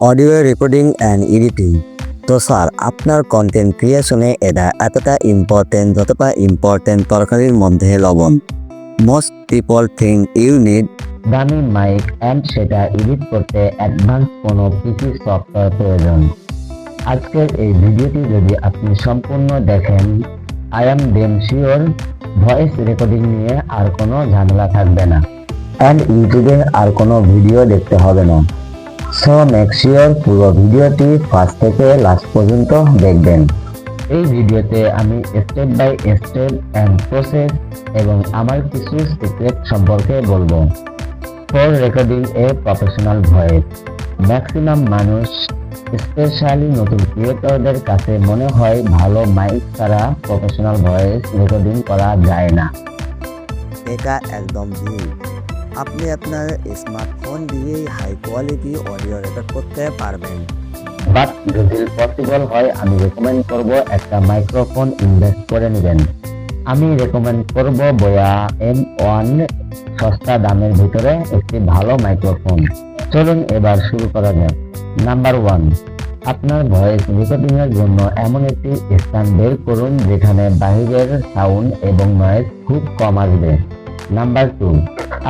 Audio recording and editing. তো sir, আপনার content ক্রিয়েশনে এটা এতটা ইম্পর্টেন্ট যতটা ইম্পর্টেন্ট তরকারির মধ্যে লবণ। Most people think you need দামি মাইক অ্যান্ড সেটা এডিট করতে অ্যাডভান্স কোনো পিসি সফটওয়্যার প্রয়োজন। আজকের এই ভিডিওটি যদি আপনি সম্পূর্ণ দেখেন, I am them sure voice recording নিয়ে আর কোনো ঝামেলা থাকবে না অ্যান্ড ইউটিউবে আর কোনো ভিডিও দেখতে হবে না। সো মেক শিওর পুরো ভিডিওটি ফার্স্ট থেকে লাস্ট পর্যন্ত দেখবেন। এই ভিডিওতে আমি step by step and process এবং আমার কিছু সিক্রেট সম্পর্কে বলবো for recording a professional voice. Maximum মানুষ, স্পেশালি নতুন ক্রিয়েটরদের কাছে মনে হয় ভালো মাইক ছাড়া প্রফেশনাল ভয়েস রেকর্ডিং করা যায় না। এটা একদম ভুল। আপনি আপনার স্মার্টফোন দিয়েই হাই কোয়ালিটি অডিও রেকর্ড করতে পারবেন। বাট যদি পসিবল হয়, আমি রেকমেন্ড করব একটা মাইক্রোফোন ইনভেস্ট করে নেবেন। আমি রেকমেন্ড করব বোয়া M1 সস্তা দামের ভিতরে একটি ভালো মাইক্রোফোন। চলুন এবার শুরু করা যাক। নাম্বার 1, আপনার ভয়েস রেকর্ডিং এর জন্য এমন একটি স্থান বের করুন যেখানে বাহিরের সাউন্ড এবং নয়েজ খুব কম আসবে। নাম্বার 2,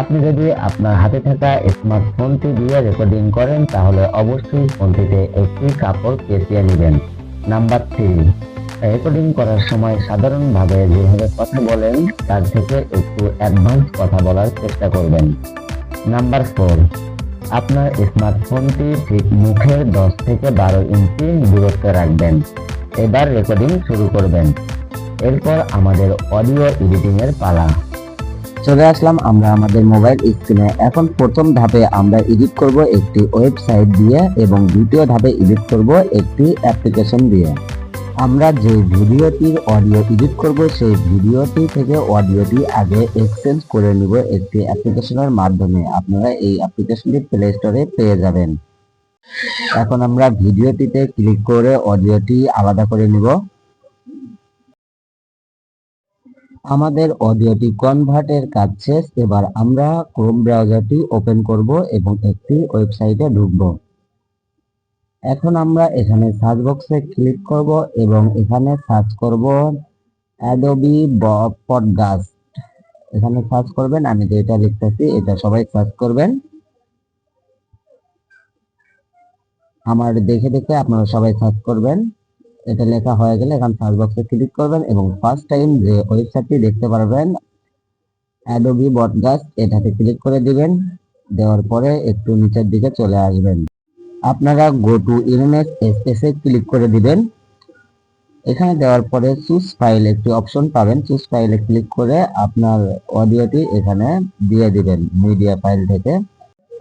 আপনি যদি আপনার হাতে থাকা স্মার্টফোনটি দিয়ে রেকর্ডিং করেন তাহলে অবশ্যই ফোনটিতে একটি কাপড় পেঁচিয়ে নেবেন। নাম্বার 3, রেকর্ডিং করার সময় সাধারণভাবে যেভাবে কথা বলেন তার থেকে একটু অ্যাডভান্স কথা বলার চেষ্টা করবেন। নাম্বার 4, আপনার স্মার্টফোনটি ঠিক মুখের 10 থেকে 12 ইঞ্চি দূরত্বে রাখবেন। এবার রেকর্ডিং শুরু করবেন। এরপর আমাদের অডিও এডিটিং এর পালা। চলে আসলাম আমরা আমাদের মোবাইল স্ক্রিনে। এখন প্রথম ধাপে আমরা এডিট করব একটি ওয়েবসাইট দিয়ে এবং দ্বিতীয় ধাপে এডিট করব একটি অ্যাপ্লিকেশন দিয়ে। আমরা যে ভিডিওটির অডিও এডিট করব সেই ভিডিওটি থেকে অডিওটি আগে এক্সচেঞ্জ করে নিব একটি অ্যাপ্লিকেশনের মাধ্যমে। আপনারা এই অ্যাপ্লিকেশনটি প্লে স্টোরে পেয়ে যাবেন। এখন আমরা ভিডিওটিতে ক্লিক করে অডিওটি আলাদা করে নিব। আমাদের অডিওটি কনভার্টের কাজ শেষ। এবার আমরা ক্রোম ব্রাউজারটি ওপেন করব এবং একটি ওয়েবসাইটে ঢুকব। এখন আমরা এখানে সার্চ বক্সে ক্লিক করব এবং এখানে সার্চ করব অ্যাডোবি পডকাস্ট। এখানে সার্চ করবেন, আমি যেটা লিখতেছি এটা সবাই সার্চ করবেন। আমার দেখে দেখে আপনারা সবাই সার্চ করবেন। এটা লেখা হয়ে গেলে এখানে সার্চ বক্সে ক্লিক করবেন এবং ফার্স্ট টাইম যে ওয়েবসাইটটি দেখতে পারবেন অ্যাডোবি পডকাস্ট, এটাতে ক্লিক করে দিবেন। দেওয়ার পরে একটু নিচের দিকে চলে আসবেন। আপনারা গো টু ইমেজ স্পেসে ক্লিক করে দিবেন। এখানে দেওয়ার পরে চুজ ফাইল একটি অপশন পাবেন। চুজ ফাইলে ক্লিক করে আপনার অডিওটি এখানে দিয়ে দিবেন মিডিয়া ফাইল থেকে।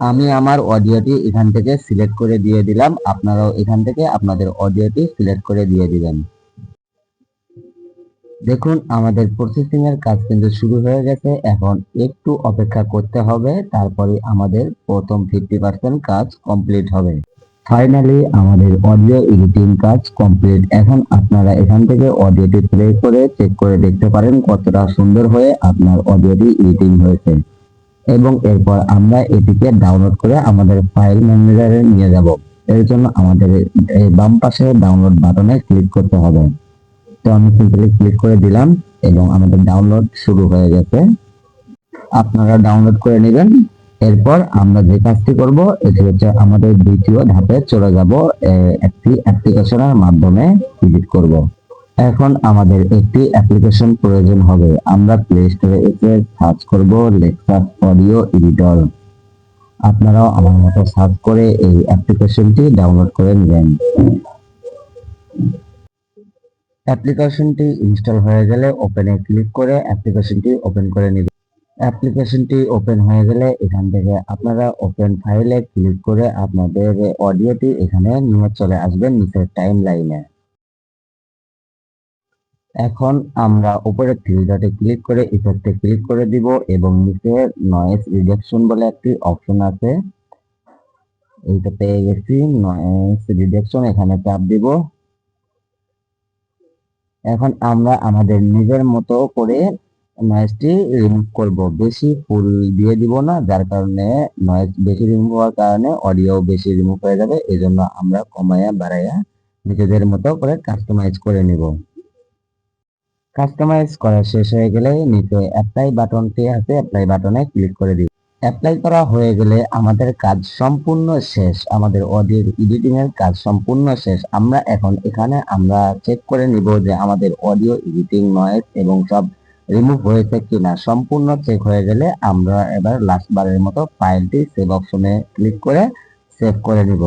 আমি আমার অডিওটি এখান থেকে সিলেক্ট করে দিয়ে দিলাম। আপনারাও এখান থেকে আপনাদের অডিওটি সিলেক্ট করে দিয়ে দিবেন। দেখুন আমাদের প্রসেসিং এর কাজ কিন্তু শুরু হয়ে গেছে। এখন একটু অপেক্ষা করতে হবে, তারপরে আমাদের প্রথম 50% কাজ কমপ্লিট হবে। ফাইনালি আমাদের অডিও এডিটিং কাজ কমপ্লিট। এখন আপনারা এখান থেকে অডিওটি প্লে করে চেক করে দেখতে পারেন কতটা সুন্দর হয়ে আপনার অডিওটি এডিটিং হয়েছে। এবং এরপর আমরা এটিকে ডাউনলোড করে আমাদের ফাইল ম্যানেজারে নিয়ে যাব। এর জন্য আমাদের এই বাম পাশে ডাউনলোড বাটনে ক্লিক করতে হবে। তো আমি সিম্পলি ক্লিক করে দিলাম এবং আমাদের ডাউনলোড শুরু হয়ে গেছে। আপনারা ডাউনলোড করে নেবেন। এরপর আমরা যে কাজটি করব এটি হচ্ছে আমাদের দ্বিতীয় ধাপে চলে যাব, একটি অ্যাপ্লিকেশনের মাধ্যমে এডিট করব। এখন আমাদের একটি অ্যাপ্লিকেশন প্রয়োজন হবে। আমরা প্লে স্টোরে এসে সার্চ করব লেক্সাস অডিও এডিটর। আপনারাও আমার মতো সার্চ করে এই অ্যাপ্লিকেশনটি ডাউনলোড করে নেবেন। অ্যাপ্লিকেশনটি ইনস্টল হয়ে গেলে ওপেনে ক্লিক করে অ্যাপ্লিকেশনটি ওপেন করে নেবেন। অ্যাপ্লিকেশনটি ওপেন হয়ে গেলে এখান থেকে আপনারা ওপেন ফাইলে ক্লিক করে আপনাদের অডিওটি এখানে নিয়ে চলে আসবেন নিচের টাইম লাইনে। এখন আমরা উপরে থ্রি ডটে ক্লিক করে ইফেক্টে ক্লিক করে দিব এবং নিচে নয়েজ রিডাকশন বলে একটি অপশন আছে, এইটা পেয়ে গেছি। নয়েজ রিডাকশন, এখানে চাপ দিব। এখন আমরা আমাদের নিজের মতো করে নয়েজটি রিমুভ করব, বেশি ফুল দিয়ে দিব না, যার কারণে নয়েজ বেশি রিমুভ হওয়ার কারণে অডিও বেশি রিমুভ হয়ে যাবে। এই জন্য আমরা কমায়া বাড়াইয়া নিজেদের মতো করে কাস্টমাইজ করে নিব। কাস্টমাইজ করা শেষ হয়ে গেলে নিচে অ্যাপ্লাই বাটনটি আছে, অ্যাপ্লাই বাটনে ক্লিক করে দিব। অ্যাপ্লাই করা হয়ে গেলে আমাদের কাজ সম্পূর্ণ শেষ, আমাদের অডিও এডিটিং এর কাজ সম্পূর্ণ শেষ। আমরা এখন এখানে আমরা চেক করে নিব যে আমাদের অডিও এডিটিং, নয়েজ এবং সব রিমুভ হয়েছে কিনা। সম্পূর্ণ চেক হয়ে গেলে আমরা এবার লাস্ট বারের মতো ফাইলটি সেভ অপশনে ক্লিক করে সেভ করে নিব।